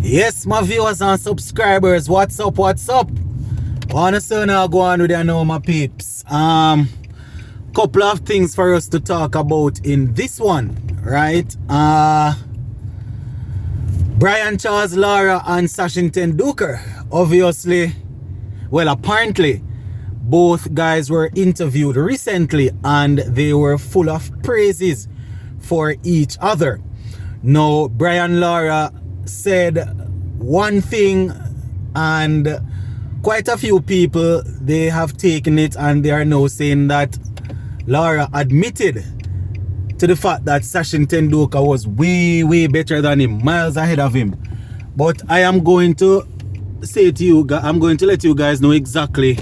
Yes, my viewers and subscribers, what's up, what's up? Wanna say now go on with you now, my peeps. Couple of things for us to talk about in this one, right? Brian Charles, Lara and Sachin Tendulkar, obviously, well, apparently, both guys were interviewed recently and they were full of praises for each other. Now, Brian Lara said one thing and quite a few people, they have taken it and they are now saying that Lara admitted to the fact that Sachin Tendulkar was way better than him, miles ahead of him. But I am going to say to you, I'm going to let you guys know exactly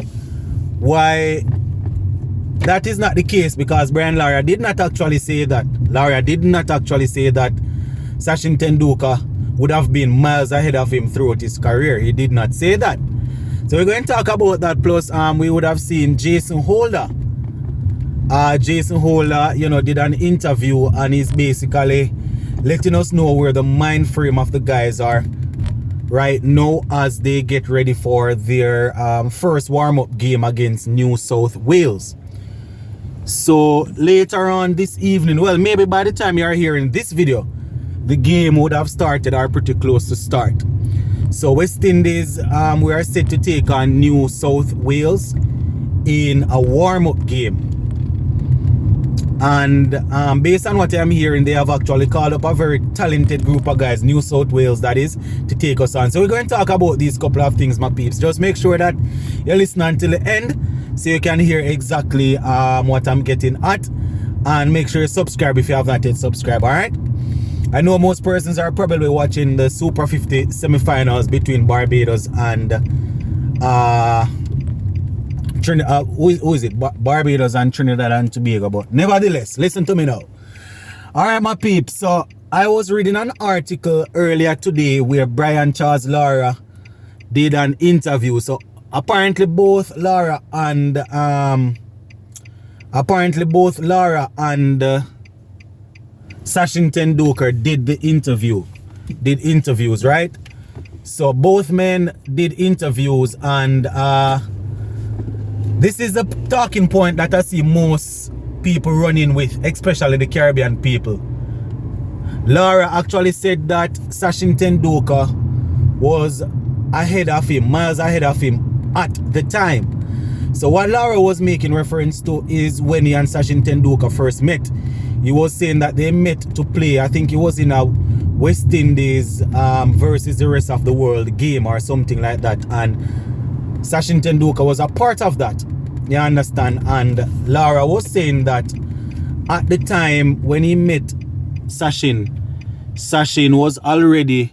why that is not the case, because Brian Lara did not actually say that. Lara did not actually say that Sachin Tendulkar would have been miles ahead of him throughout his career. He did not say that. So we're going to talk about that. Plus, we would have seen Jason Holder. Jason Holder, did an interview and he's basically letting us know where the mind frame of the guys are right now as they get ready for their first warm-up game against New South Wales. So later on this evening, well, maybe by the time you are hearing this video, the game would have started or pretty close to start. So West Indies, we are set to take on New South Wales in a warm-up game. And based on what I'm hearing, they have actually called up a very talented group of guys, New South Wales that is, to take us on. So we're going to talk about these couple of things, my peeps. Just make sure that you listen until the end so you can hear exactly what I'm getting at. And make sure you subscribe if you have not yet subscribed, alright? I know most persons are probably watching the Super 50 semi-finals between Barbados and who is it? Barbados and Trinidad and Tobago. But nevertheless, listen to me now. Alright, my peeps. So I was reading an article earlier today where Brian Charles Lara did an interview. So apparently both Lara and Sachin Tendulkar did interviews, right? So both men did interviews, and this is a talking point that I see most people running with, especially the Caribbean people. Lara actually said that Sachin Tendulkar was ahead of him, miles ahead of him at the time. So what Lara was making reference to is when he and Sachin Tendulkar first met. He was saying that they met to play, I think it was in a West Indies versus the rest of the world game or something like that. And Sachin Tendulkar was a part of that. You understand? And Lara was saying that at the time when he met Sachin was already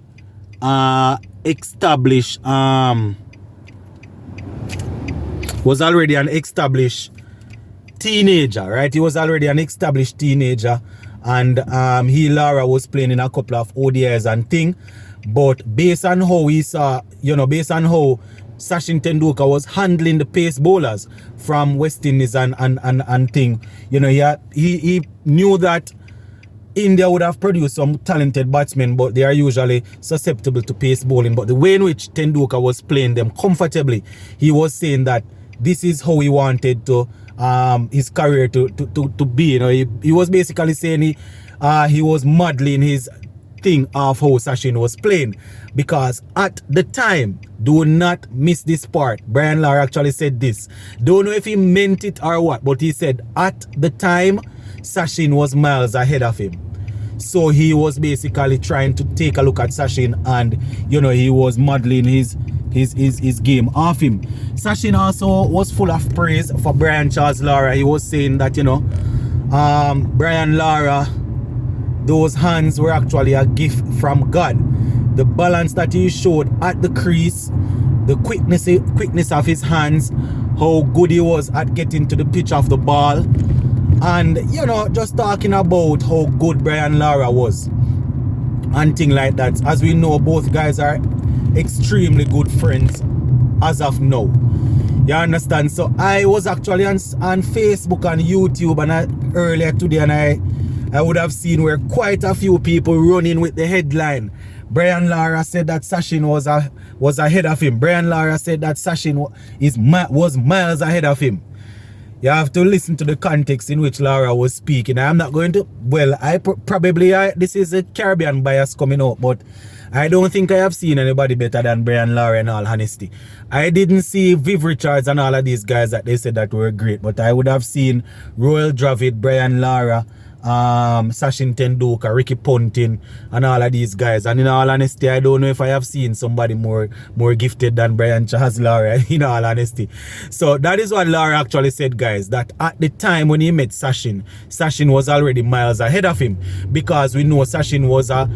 was already an established teenager, right? He was already an established teenager, and Lara was playing in a couple of ODIs and thing. But based on how we saw, based on how Sachin Tendulkar was handling the pace bowlers from West Indies and thing, he knew that India would have produced some talented batsmen, but they are usually susceptible to pace bowling. But the way in which Tendulkar was playing them comfortably, he was saying that this is how he wanted to his career to be. He was basically saying he was modeling his thing of how Sachin was playing, because at the time, do not miss this part, Brian Lara actually said this. Don't know if he meant it or what, but he said at the time Sachin was miles ahead of him. So he was basically trying to take a look at Sachin, and he was modeling his game off him. Sachin also was full of praise for Brian Charles Lara. He was saying that Brian Lara, those hands were actually a gift from God. The balance that he showed at the crease, the quickness of his hands, how good he was at getting to the pitch of the ball, and just talking about how good Brian Lara was and things like that. As we know, both guys are extremely good friends as of now. You understand? So I was actually on Facebook and YouTube and earlier today, and I would have seen where quite a few people running with the headline, Brian Lara said that Sachin was ahead of him. Brian Lara said that Sachin was miles ahead of him. You have to listen to the context in which Lara was speaking. I'm not going to, well, this is a Caribbean bias coming out, but I don't think I have seen anybody better than Brian Lara in all honesty. I didn't see Viv Richards and all of these guys that they said that were great, but I would have seen Royal Dravid, Brian Lara, Sachin Tendulkar, Ricky Ponting, and all of these guys. And in all honesty, I don't know if I have seen somebody more gifted than Brian Charles Lara, in all honesty. So that is what Lara actually said, guys, that at the time when he met Sachin was already miles ahead of him, because we know Sachin was a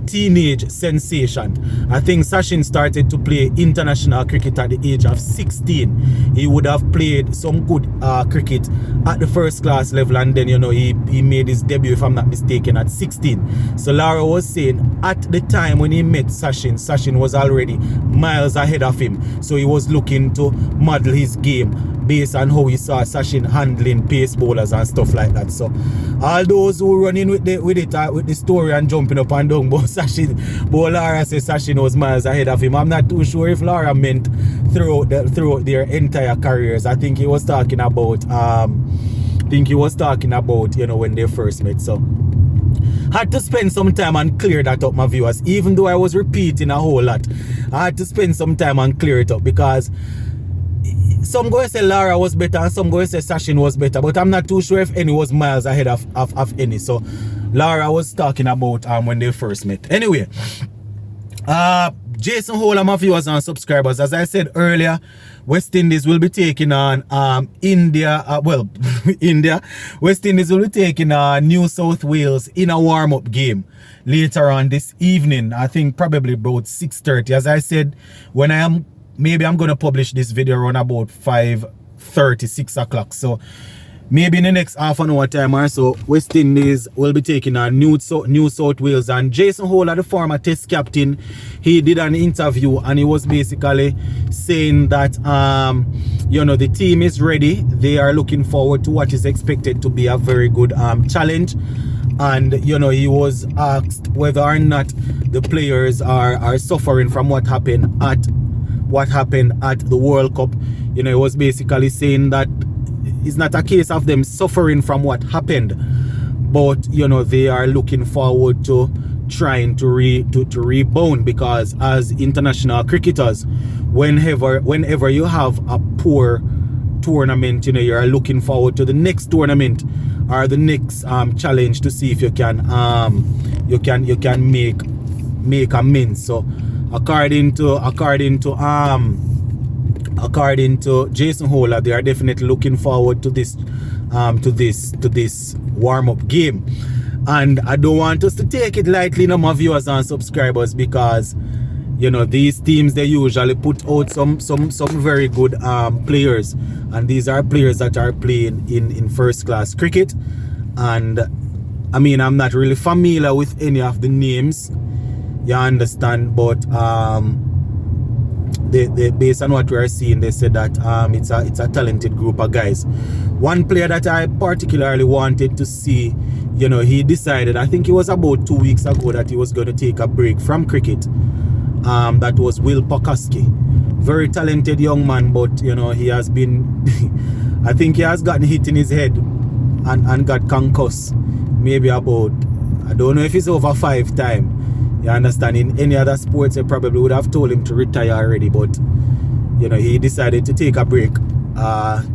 teenage sensation. I think Sachin started to play international cricket at the age of 16. He would have played some good cricket at the first class level, and then, you know, he made his debut, if I'm not mistaken, at 16. So Lara was saying at the time when he met Sachin was already miles ahead of him. So he was looking to model his game based on how he saw Sachin handling pace bowlers and stuff like that. So all those who run in with the story and jumping up and down about Sachin, but Lara says Sachin was miles ahead of him. I'm not too sure if Lara meant throughout their entire careers. I think he was talking about you know, when they first met. So had to spend some time and clear that up, my viewers. Even though I was repeating a whole lot, I had to spend some time and clear it up, because some going to say Lara was better and some going to say Sachin was better, but I'm not too sure if any was miles ahead of any. So Lara was talking about when they first met. Anyway, Jason Hole, my viewers and subscribers, as I said earlier, West Indies will be taking on India. West Indies will be taking on New South Wales in a warm-up game later on this evening. I think probably about 6:30. As I said, maybe I'm going to publish this video around about 5:30, 6 o'clock. So maybe in the next half an hour time or so, West Indies will be taking on New South Wales. And Jason Holder, the former Test captain, he did an interview and he was basically saying that you know, the team is ready. They are looking forward to what is expected to be a very good challenge. And you know, he was asked whether or not the players are suffering from what happened at the World Cup. You know, he was basically saying that it's not a case of them suffering from what happened, but you know, they are looking forward to trying to rebound, because as international cricketers, whenever you have a poor tournament, you know, you're looking forward to the next tournament or the next challenge to see if you can make amends. So according to Jason Holder, they are definitely looking forward to this warm-up game. And I don't want us to take it lightly, no, my viewers and subscribers, because you know, these teams, they usually put out some very good players, and these are players that are playing in first class cricket. And I mean, I'm not really familiar with any of the names, you understand, but they based on what we are seeing, they said that it's a talented group of guys. One player that I particularly wanted to see, you know, he decided, I think it was about 2 weeks ago, that he was going to take a break from cricket. That was Will Pokoski. Very talented young man, but you know, he has been I think he has gotten hit in his head and got concussed maybe about, I don't know if it's over 5 times. You understand? In any other sports, they probably would have told him to retire already, but you know, he decided to take a break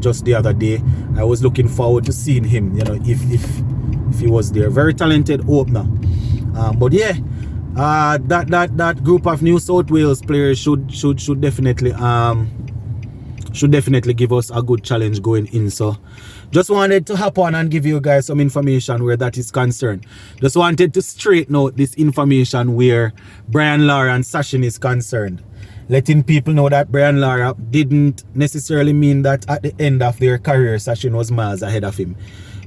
just the other day. I was looking forward to seeing him, you know, if he was there. Very talented opener. But yeah, that group of New South Wales players should definitely give us a good challenge going in. So just wanted to hop on and give you guys some information where that is concerned. Just wanted to straighten out this information where Brian Lara and Sachin is concerned. Letting people know that Brian Lara didn't necessarily mean that at the end of their career Sachin was miles ahead of him.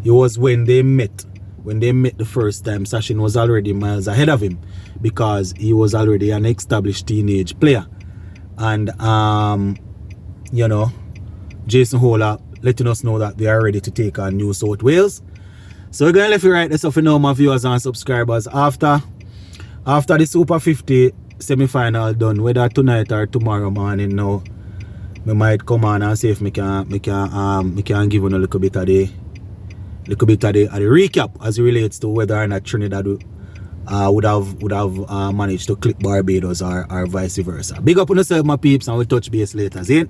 It was when they met the first time, Sachin was already miles ahead of him, because he was already an established teenage player. And you know, Jason Holder letting us know that they are ready to take on New South Wales. So we're going to leave you right this off, you know, my viewers and subscribers. After After the Super 50 semi-final done, whether tonight or tomorrow morning now, I might come on and see if I can give you a little bit of the recap as it relates to whether or not Trinidad would have managed to clip Barbados or vice versa. Big up on yourself, my peeps, and we'll touch base later. See?